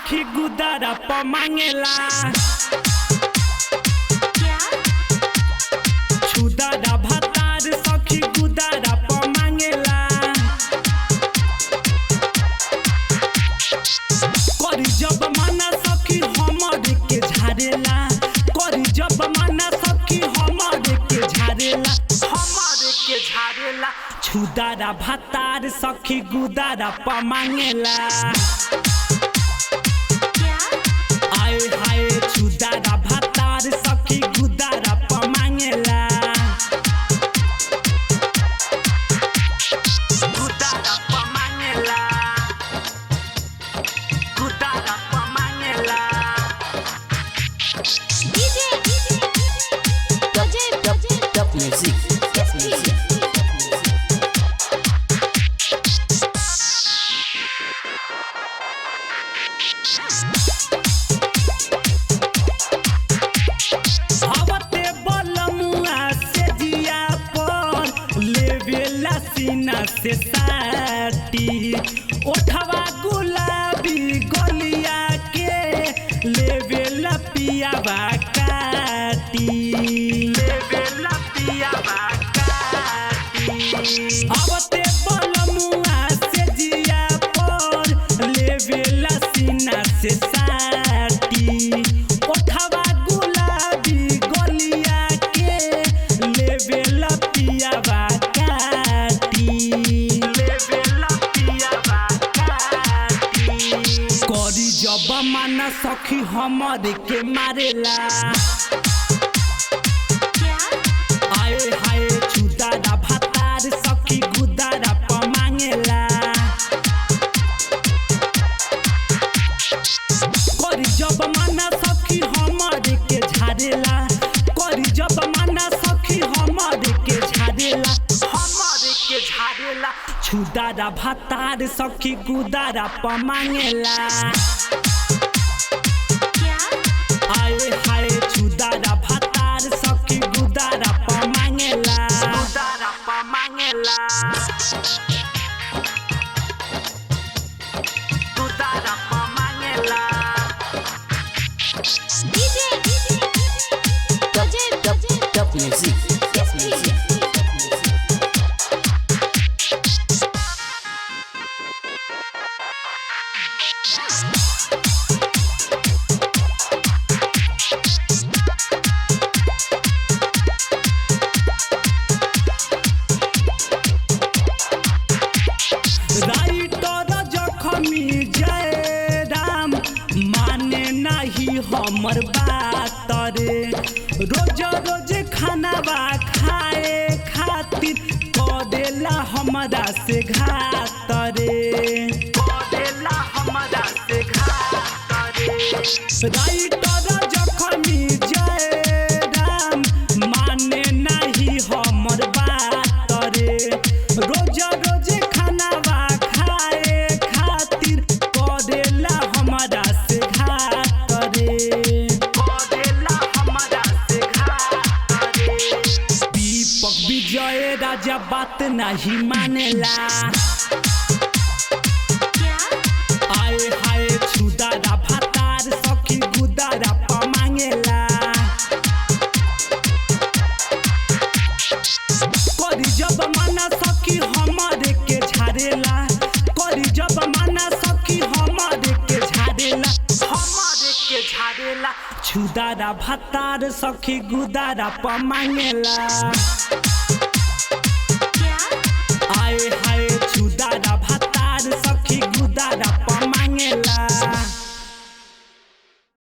सखी गुदारा प मांगेला छुदारा भातार सखी गुदारा प मांगेला करी जब माना सखी हमर के झाड़ेला करी जब माना सखी हमर के झाड़ेला छुदारा भातार सखी गुदारा प मांगेला आए हाय छुदारा भातार सखी गुदारा प मांगेला गुदारा प मांगेला गुदारा प मांगेला Top music. आवते बलमुआ से जिया पर लेवेला सीना से साटी ओठवा गुलाबी गलिया के लेवेला पियावा काटी लेवेला पियावा काटी आवते बलमुआ से जिया पर लेवेला सीना से साटी ओठवा गुलाबी गलिया के लेवेला पियावा काटी लेवेला पियावा काटी करी जब माना सखी हमर के मारेला आए हाय छुदारा भातार सखी गुदारा प मांगेला करी जब माना सखी हमर के झाड़ेला करी जब माना सखी हमर के झाड़ेला छुदारा भातार सखी गुदारा प मांगेला आए हाय छुदारा भातार सखी गुदारा प मांगेला गुदारा प मांगेला गुदारा प मांगेला Top music. राइटर जखमी जय राम माने नहीं हमर बात रे रोज रोज खानावा खाए खातिर करेला हमरा से घात रे करेला हमरा से घात रे राइटर जखमी जय राम माने नहीं हमर बात रे रोज रोज खानावा खाए खातिर करेला हमरा से घात रे करेला हमरा से घात रे दीपक विजय राजा बात नहीं मानेला आए हाय छुदारा भातार सखी गुदारा प मांगेला करी जब माना सखी हमर के झाड़ेला करी जब माना सखी हमर के झाड़ेला छुदारा भातार सखी गुदारा प मांगेला आए हाय छुदारा भातार सखी गुदारा